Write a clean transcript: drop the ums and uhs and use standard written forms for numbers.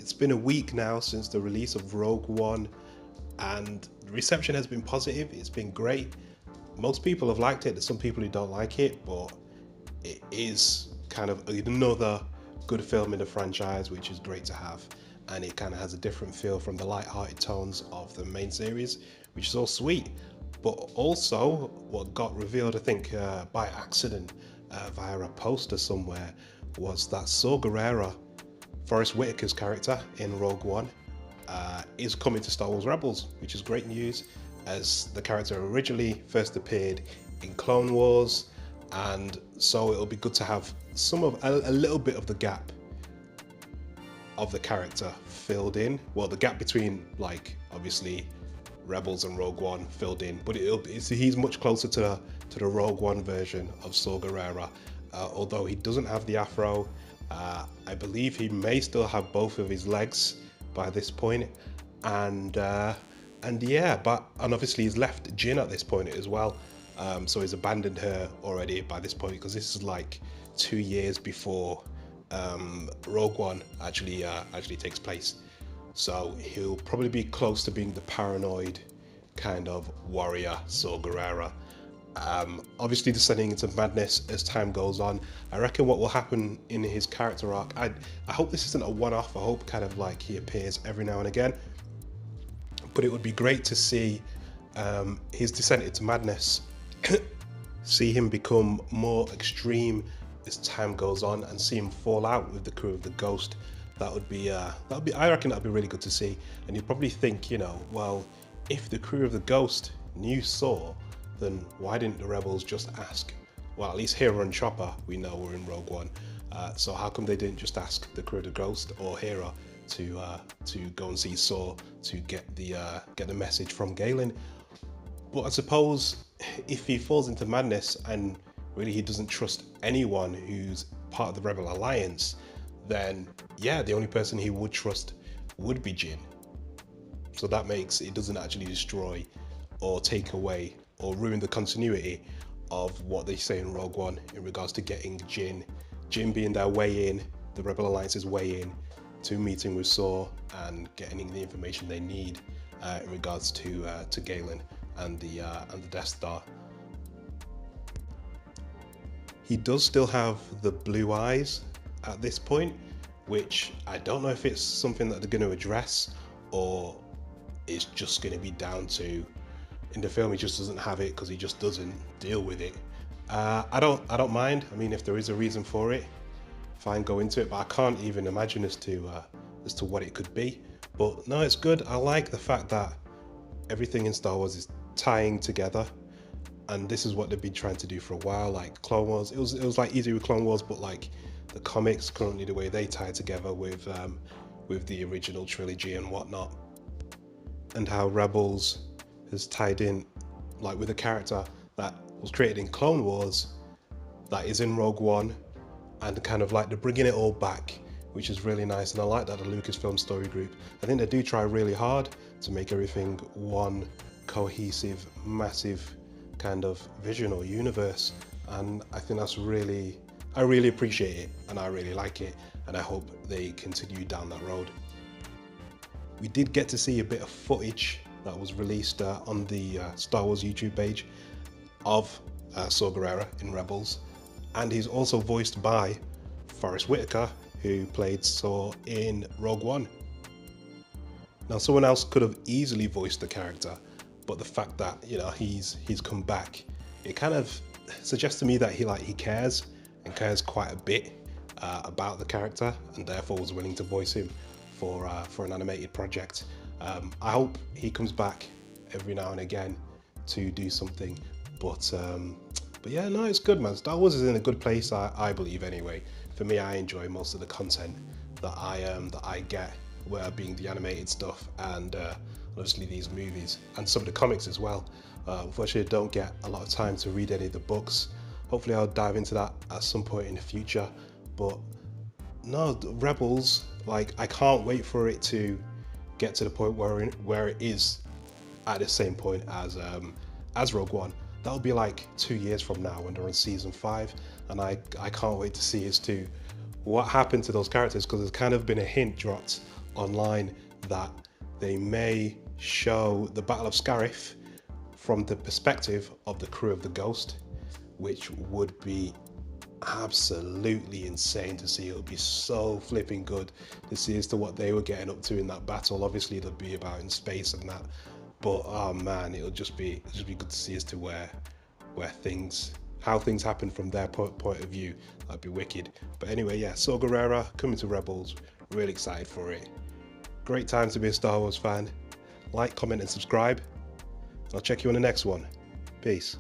It's been a week now since the release of Rogue One, and the reception has been positive. It's been great. Most people have liked it. There's some people who don't like it, but it is kind of another good film in the franchise, which is great to have. And it kind of has a different feel from the light-hearted tones of the main series, which is all sweet. But also, what got revealed, I think, by accident via a poster somewhere, was that Saw Gerrera, Forrest Whitaker's character in Rogue One, is coming to Star Wars Rebels, which is great news, as the character originally first appeared in Clone Wars, and so it'll be good to have a little bit of the gap of the character filled in. Well, the gap between, like, obviously Rebels and Rogue One filled in, but he's much closer to the Rogue One version of Saw Gerrera, although he doesn't have the afro. I believe he may still have both of his legs by this point, and obviously he's left Jin at this point as well. So he's abandoned her already by this point, because this is like 2 years before Rogue One actually takes place. So he'll probably be close to being the paranoid kind of warrior Saw Gerrera. Obviously descending into madness as time goes on. I reckon what will happen in his character arc, I hope this isn't a one-off. I hope kind of like he appears every now and again, but it would be great to see his descent into madness see him become more extreme as time goes on, and see him fall out with the crew of the Ghost. I reckon that'd be really good to see. And you'd probably think, well, if the crew of the Ghost knew Saw, then why didn't the rebels just ask? Well, at least Hera and Chopper, we know, were in Rogue One. So how come they didn't just ask the crew of the Ghost or Hera to go and see Saw to get the message from Galen? But I suppose if he falls into madness and really he doesn't trust anyone who's part of the Rebel Alliance, then yeah, the only person he would trust would be Jin. So that makes it doesn't actually destroy or take away or ruin the continuity of what they say in Rogue One in regards to getting Jin being their way in, the Rebel Alliance's way in to meeting with Saw and getting the information they need in regards to Galen and the Death Star. He does still have the blue eyes at this point, which I don't know if it's something that they're going to address, or it's just going to be down to, in the film he just doesn't have it because he just doesn't deal with it. I don't mind. I mean, if there is a reason for it, fine, go into it, but I can't even imagine as to what it could be. But no, it's good. I like the fact that everything in Star Wars is tying together, and this is what they've been trying to do for a while. Like Clone Wars, it was like easy with Clone Wars, but like the comics currently, the way they tie together with the original trilogy and whatnot, and how Rebels has tied in like with a character that was created in Clone Wars that is in Rogue One, and kind of like they're bringing it all back, which is really nice. And I like that the Lucasfilm Story Group, I think they do try really hard to make everything one cohesive, massive kind of vision or universe, and I think I really appreciate it, and I really like it, and I hope they continue down that road. We did get to see a bit of footage that was released on the Star Wars YouTube page of Saw Gerrera in Rebels, and he's also voiced by Forrest Whitaker, who played Saw in Rogue One. Now, someone else could have easily voiced the character, but the fact that he's come back, it kind of suggests to me that he cares quite a bit about the character, and therefore was willing to voice him for an animated project. I hope he comes back every now and again to do something, but yeah, no, it's good, man. Star Wars is in a good place, I believe anyway. For me, I enjoy most of the content that I get, where being the animated stuff and obviously these movies and some of the comics as well. Unfortunately, I don't get a lot of time to read any of the books. Hopefully I'll dive into that at some point in the future. But no, Rebels, like, I can't wait for it to get to the point where it is at the same point as Rogue One. That'll be like 2 years from now when they're on season 5, and I can't wait to see as to what happened to those characters, because there's kind of been a hint dropped online that they may show the Battle of Scarif from the perspective of the crew of the Ghost, which would be absolutely insane to see. It would be so flipping good to see as to what they were getting up to in that battle. Obviously it'll be about in space and that, but oh man, it'll just be good to see as to how things happen from their point of view. That'd be wicked. But anyway, yeah, Saw Gerrera coming to Rebels. Really excited for it. Great time to be a Star Wars fan. Like, comment and subscribe. I'll check you on the next one. Peace.